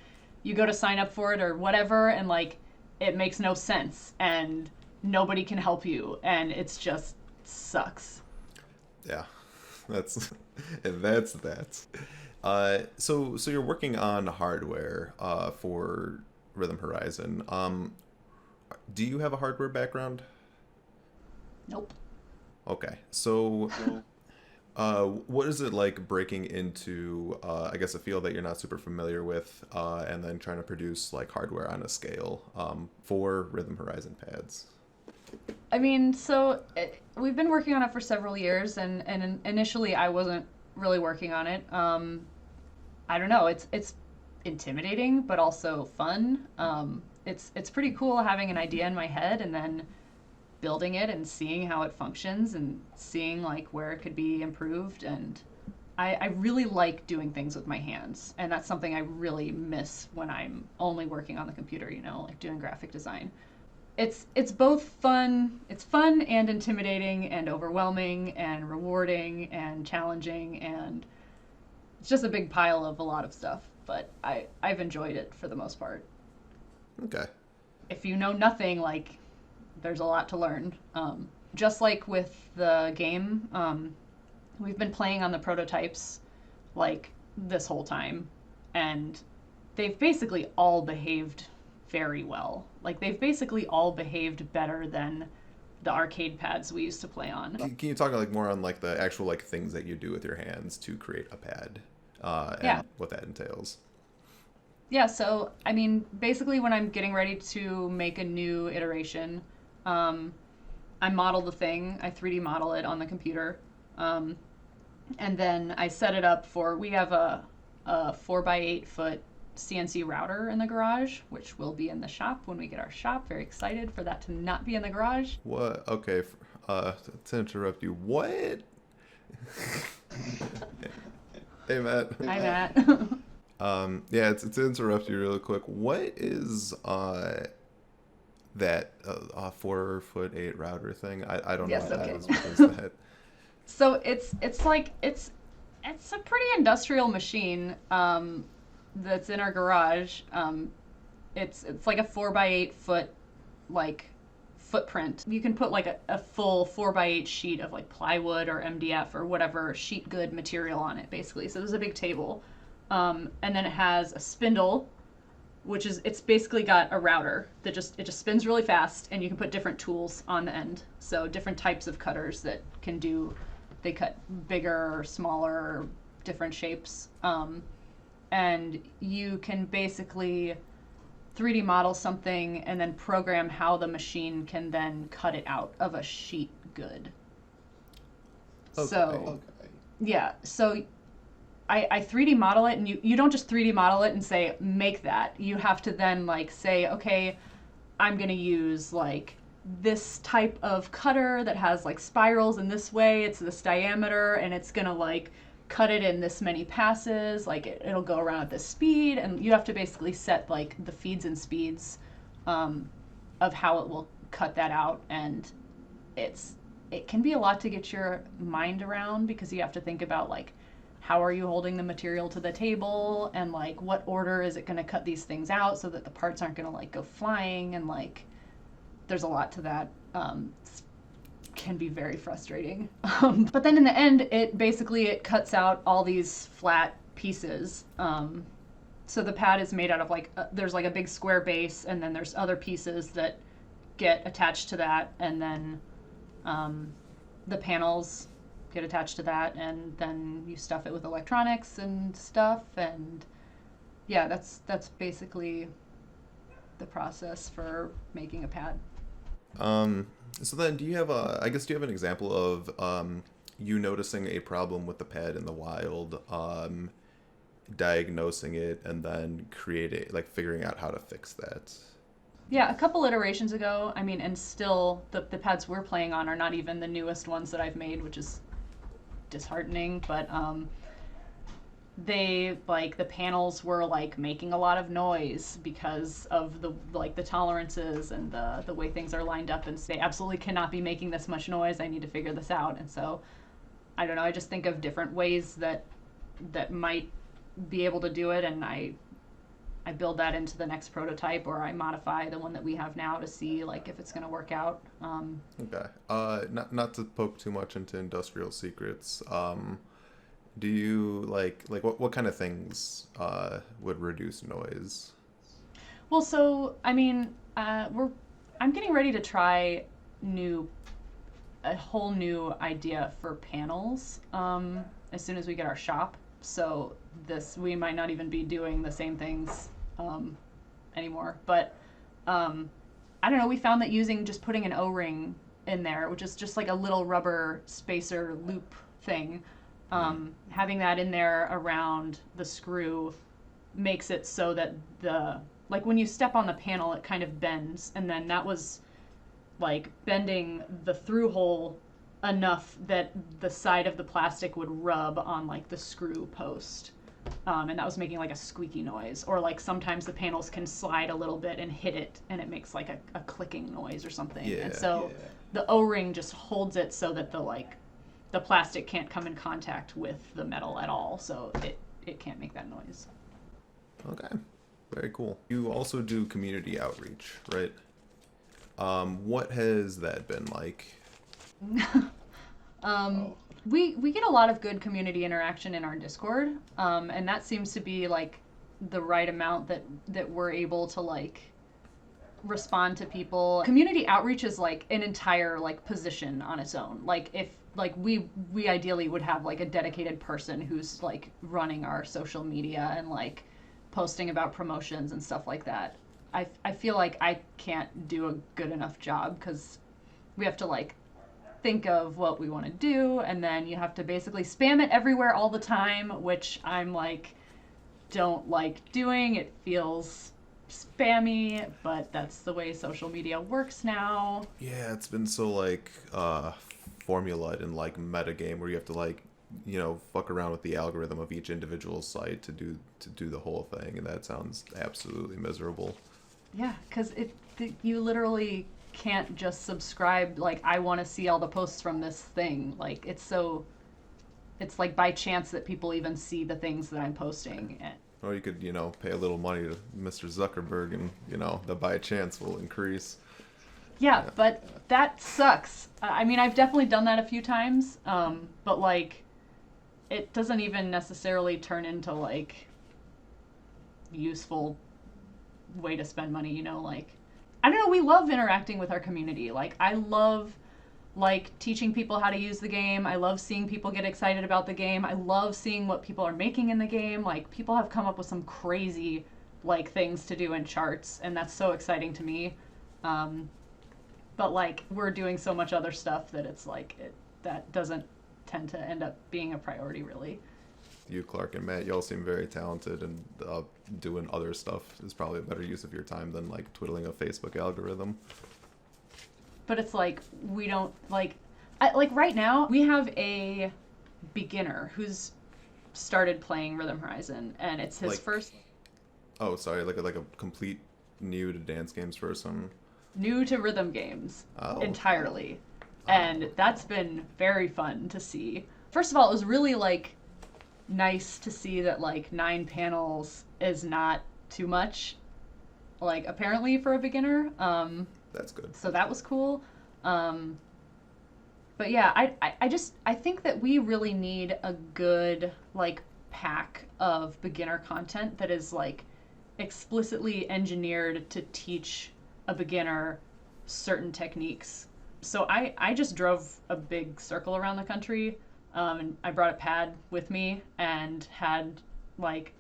you go to sign up for it or whatever, and like it makes no sense and nobody can help you, and it's just sucks. Yeah, that's that. So you're working on hardware for Rhythm Horizon. Do you have a hardware background? Nope. Okay, so what is it like breaking into, I guess, a field that you're not super familiar with, and then trying to produce like hardware on a scale for Rhythm Horizon pads? I mean, we've been working on it for several years, and initially I wasn't really working on it. I don't know, it's intimidating, but also fun. It's pretty cool having an idea in my head and then building it and seeing how it functions and seeing like where it could be improved. And I really like doing things with my hands, and that's something I really miss when I'm only working on the computer, like doing graphic design. It's both fun. It's fun and intimidating and overwhelming and rewarding and challenging, and it's just a big pile of a lot of stuff, but I've enjoyed it for the most part. Okay. If you know nothing, like there's a lot to learn. Just like with the game, we've been playing on the prototypes like this whole time, and they've basically all behaved very well. Like they've basically all behaved better than the arcade pads we used to play on. Can you talk like more on like the actual like things that you do with your hands to create a pad, and what that entails? Yeah, so I mean, basically when I'm getting ready to make a new iteration, I model the thing, I 3D model it on the computer, and then I set it up we have a 4x8 foot CNC router in the garage, which will be in the shop when we get our shop. Very excited for that to not be in the garage. What? Okay, to interrupt you, what? Hey, Matt. Hi, Matt. Yeah, it's to interrupt you real quick. What is that 4'8" router thing? I don't know Yes, what that okay. is. What is that? So it's like it's a pretty industrial machine that's in our garage. It's like a 4 by 8 foot like footprint. You can put like a full 4 by 8 sheet of like plywood or MDF or whatever sheet good material on it, basically. So there's a big table, and then it has a spindle, which is it's basically got a router that just spins really fast, and you can put different tools on the end. So different types of cutters that can do, they cut bigger or smaller, different shapes, and you can basically 3D model something and then program how the machine can then cut it out of a sheet good. Okay. So, Okay. yeah, so I 3D model it, and you don't just 3D model it and say, make that. You have to then, like, say, okay, I'm going to use, like, this type of cutter that has, like, spirals in this way. It's this diameter, and it's going to, like, cut it in this many passes, like it'll go around at this speed, and you have to basically set like the feeds and speeds of how it will cut that out, and it can be a lot to get your mind around because you have to think about like how are you holding the material to the table, and like what order is it going to cut these things out so that the parts aren't going to like go flying, and like there's a lot to that. Can be very frustrating. But then in the end, it cuts out all these flat pieces. So the pad is made out of like, there's like a big square base, and then there's other pieces that get attached to that, and then the panels get attached to that, and then you stuff it with electronics and stuff, and yeah, that's basically the process for making a pad. So then, do you have I guess, do you have an example of you noticing a problem with the pad in the wild, diagnosing it, and then figuring out how to fix that? Yeah, a couple iterations ago, I mean, and still the pads we're playing on are not even the newest ones that I've made, which is disheartening, but the panels were like making a lot of noise because of the tolerances and the way things are lined up, and they absolutely cannot be making this much noise. I need to figure this out. And so I don't know, I just think of different ways that might be able to do it, and I build that into the next prototype, or I modify the one that we have now to see like if it's going to work out. Okay. Not to poke too much into industrial secrets. Do you like what kind of things would reduce noise? Well, so I mean, I'm getting ready to try a whole new idea for panels as soon as we get our shop. So we might not even be doing the same things anymore. But I don't know. We found that putting an O-ring in there, which is just like a little rubber spacer loop thing. Having that in there around the screw makes it so that like when you step on the panel, it kind of bends, and then that was like bending the through hole enough that the side of the plastic would rub on like the screw post, and that was making like a squeaky noise. Or like sometimes the panels can slide a little bit and hit it, and it makes like a clicking noise or something. Yeah, and so the O-ring just holds it so that the plastic can't come in contact with the metal at all, so it can't make that noise. Okay, very cool. You also do community outreach, right? What has that been like? We get a lot of good community interaction in our Discord, and that seems to be like the right amount that we're able to like respond to people. Community outreach is like an entire like position on its own. Like if like we ideally would have like a dedicated person who's like running our social media and like posting about promotions and stuff like that. I feel like I can't do a good enough job because we have to like think of what we want to do, and then you have to basically spam it everywhere all the time, which I'm like don't like doing. It feels spammy, but that's the way social media works now. Yeah, it's been so like formula in like metagame where you have to like fuck around with the algorithm of each individual site to do the whole thing, and that sounds absolutely miserable. Yeah, because you literally can't just subscribe, like, I want to see all the posts from this thing. Like, it's like by chance that people even see the things that I'm posting. Or you could, pay a little money to Mr. Zuckerberg, and, the by chance will increase. Yeah, but that sucks. I mean, I've definitely done that a few times, but, like, it doesn't even necessarily turn into, like, useful way to spend money, like, I don't know, we love interacting with our community. Like, I love, like, teaching people how to use the game. I love seeing people get excited about the game. I love seeing what people are making in the game. Like, people have come up with some crazy, like, things to do in charts, and that's so exciting to me. But, like, we're doing so much other stuff that it's like, that doesn't tend to end up being a priority, really. You, Clark, and Matt, y'all seem very talented, and doing other stuff is probably a better use of your time than, like, twiddling a Facebook algorithm. But it's like, we don't, like, right now, we have a beginner who's started playing Rhythm Horizon, and it's his first... Oh, sorry, like a complete new to dance games person? New to rhythm games, entirely. Oh. And that's been very fun to see. First of all, it was really, like, nice to see that, like, 9 panels is not too much, like, apparently for a beginner. That's good. So that was cool. But yeah, I think that we really need a good, like, pack of beginner content that is, like, explicitly engineered to teach a beginner certain techniques. So I just drove a big circle around the country, and I brought a pad with me and had, like,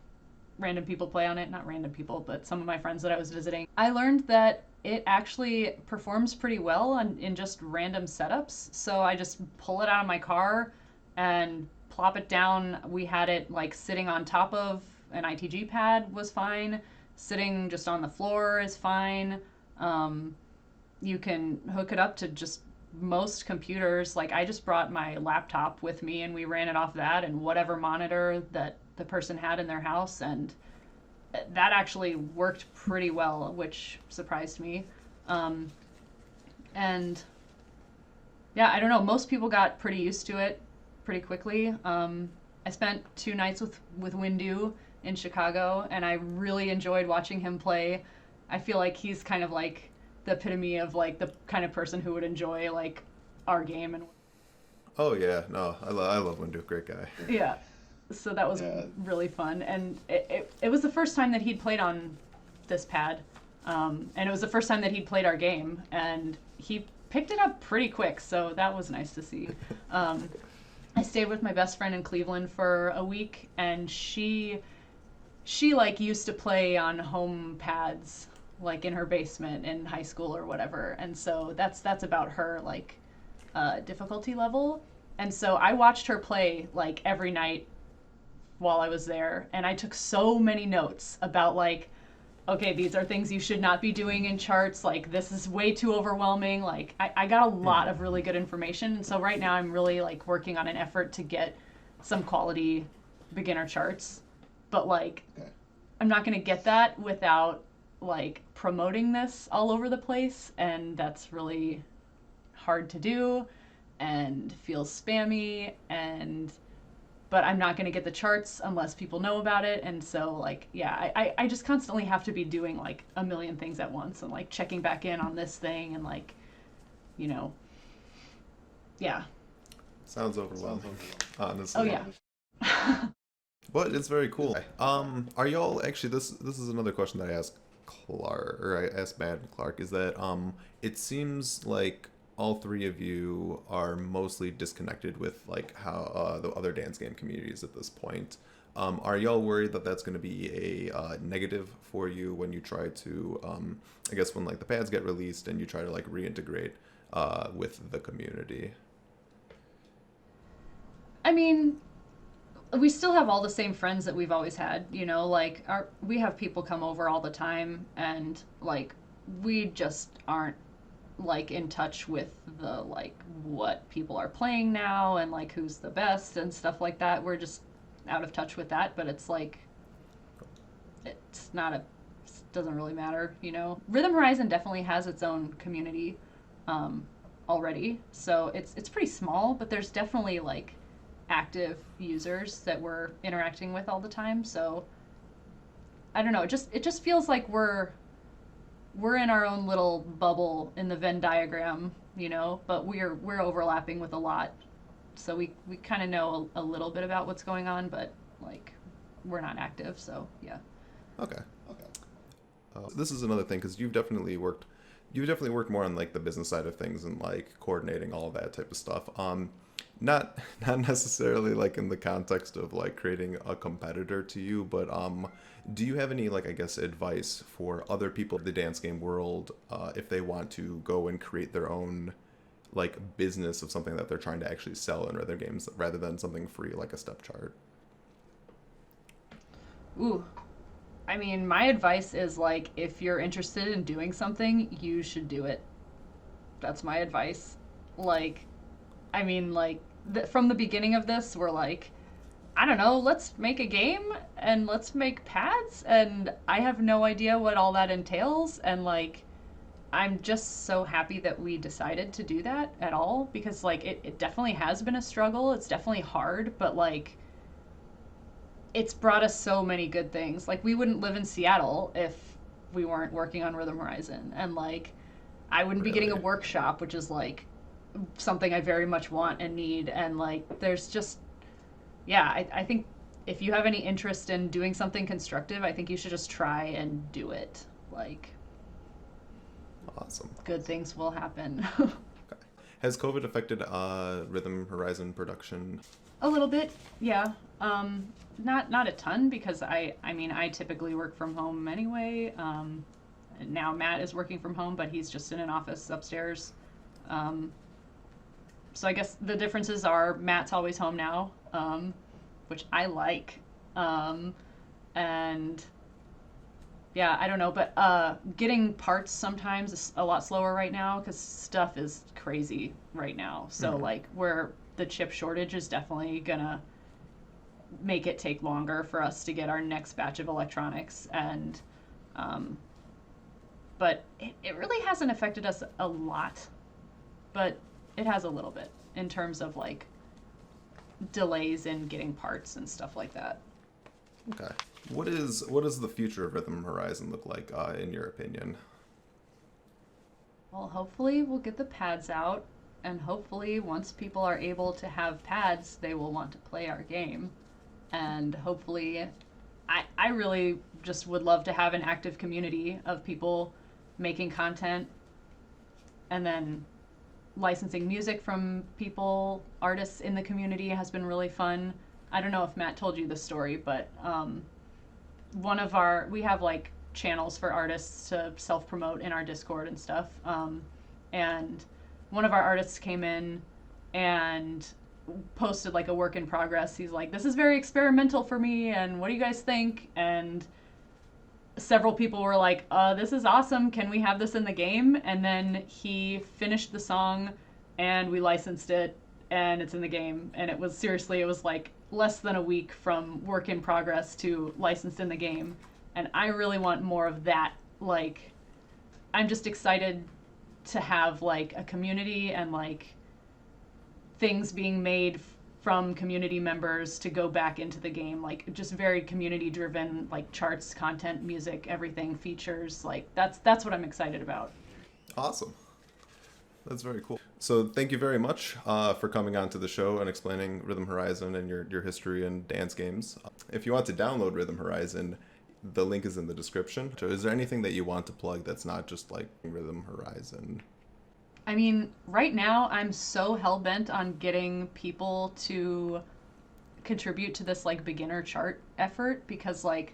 random people play on it. Not random people, but some of my friends that I was visiting. I learned that it actually performs pretty well in just random setups. So I just pull it out of my car and plop it down. We had it, like, sitting on top of an ITG pad was fine. Sitting just on the floor is fine. You can hook it up to just most computers. Like, I just brought my laptop with me and we ran it off that and whatever monitor that the person had in their house, and that actually worked pretty well, which surprised me. And yeah, I don't know, most people got pretty used to it pretty quickly. I spent 2 nights with Windu in Chicago, and I really enjoyed watching him play. I feel like he's kind of like the epitome of, like, the kind of person who would enjoy, like, our game. And oh yeah, no, I love Windu, great guy. Yeah, so that was really fun, and it was the first time that he'd played on this pad, and it was the first time that he'd played our game, and he picked it up pretty quick, so that was nice to see. I stayed with my best friend in Cleveland for a week, and she like used to play on home pads, like in her basement in high school or whatever, and so that's about her, like, difficulty level. And so I watched her play, like, every night while I was there, and I took so many notes about, like, okay, these are things you should not be doing in charts, like, this is way too overwhelming. Like, I got a lot of really good information, and so right now I'm really, like, working on an effort to get some quality beginner charts. But, like, I'm not going to get that without, like, promoting this all over the place, and that's really hard to do and feels spammy, but I'm not going to get the charts unless people know about it. And so, like, yeah, I just constantly have to be doing, like, a million things at once and, like, checking back in on this thing and, like, yeah. Sounds overwhelming, honestly. Oh yeah. But it's very cool. Are y'all actually, this is another question that I asked Clark, or I asked Matt and Clark, is that it seems like all 3 of you are mostly disconnected with, like, how the other dance game communities at this point. Are y'all worried that that's going to be a negative for you when you try to, I guess when, like, the pads get released and you try to, like, reintegrate with the community? I mean, we still have all the same friends that we've always had, like, we have people come over all the time, and, like, we just aren't like in touch with the like what people are playing now and like who's the best and stuff like that. We're just out of touch with that, but it's like it's not a doesn't really matter, you know. Rhythm Horizon definitely has its own community already, so it's pretty small, but there's definitely like active users that we're interacting with all the time. So I don't know, it just feels like we're in our own little bubble in the Venn diagram, you know, but we're overlapping with a lot. So we kind of know a little bit about what's going on, but like we're not active. So yeah. Okay. This is another thing because you've definitely worked more on like the business side of things and like coordinating all of that type of stuff. Not necessarily like in the context of like creating a competitor to you, but do you have any like I guess advice for other people in the dance game world if they want to go and create their own like business of something that they're trying to actually sell in other games rather than something free like a step chart? Ooh. I mean, my advice is like if you're interested in doing something, you should do it. That's my advice. Like I mean, like from the beginning of this, we're like, I don't know, let's make a game and let's make pads, and I have no idea what all that entails, and like I'm just so happy that we decided to do that at all, because like it definitely has been a struggle. It's definitely hard, but like it's brought us so many good things. Like we wouldn't live in Seattle if we weren't working on Rhythm Horizon, and like I wouldn't be getting a workshop, which is like something I very much want and need. And like there's just I think if you have any interest in doing something constructive, I think you should just try and do it. Like Awesome. Good things will happen. Okay. Has COVID affected Rhythm Horizon production? A little bit, yeah. Not a ton, because I mean I typically work from home anyway. Now Matt is working from home, but he's just in an office upstairs. So I guess the differences are Matt's always home now, which I like. And yeah, I don't know, but getting parts sometimes is a lot slower right now because stuff is crazy right now. So like where the chip shortage is definitely gonna make it take longer for us to get our next batch of electronics. And but it really hasn't affected us a lot, but it has a little bit in terms of like delays in getting parts and stuff like that. Okay. What does the future of Rhythm Horizon look like in your opinion? Well, hopefully we'll get the pads out, and hopefully once people are able to have pads, they will want to play our game. And hopefully I really just would love to have an active community of people making content and then licensing music from people, artists in the community has been really fun. I don't know if Matt told you this story, but we have like channels for artists to self-promote in our Discord and stuff. And one of our artists came in and posted like a work in progress. He's like, this is very experimental for me, and what do you guys think? And several people were like, this is awesome, can we have this in the game? And then he finished the song and we licensed it and it's in the game. And it was like less than a week from work in progress to licensed in the game. And I really want more of that. Like, I'm just excited to have like a community and like things being made from community members to go back into the game, like just very community driven, like charts, content, music, everything, features. Like that's what I'm excited about. Awesome. That's very cool. So thank you very much for coming on to the show and explaining Rhythm Horizon and your history in dance games. If you want to download Rhythm Horizon, the link is in the description. So is there anything that you want to plug that's not just like Rhythm Horizon? I mean, right now I'm so hell-bent on getting people to contribute to this like beginner chart effort, because like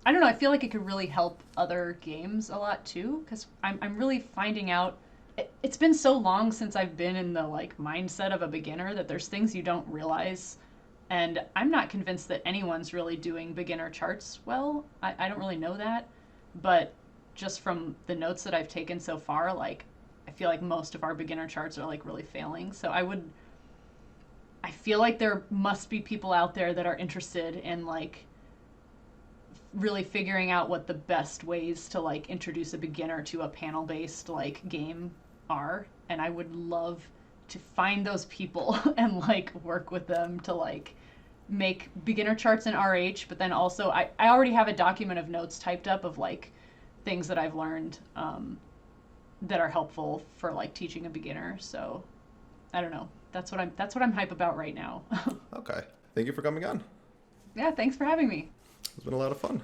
I don't know, I feel like it could really help other games a lot too, because I'm really finding out it's been so long since I've been in the like mindset of a beginner that there's things you don't realize, and I'm not convinced that anyone's really doing beginner charts well. I don't really know that, but just from the notes that I've taken so far, like feel like most of our beginner charts are like really failing. So I feel like there must be people out there that are interested in like really figuring out what the best ways to like introduce a beginner to a panel-based like game are, and I would love to find those people and like work with them to like make beginner charts in RH, but then also I already have a document of notes typed up of like things that I've learned that are helpful for like teaching a beginner. So I don't know. That's what I'm hype about right now. Okay. Thank you for coming on. Yeah, thanks for having me. It's been a lot of fun.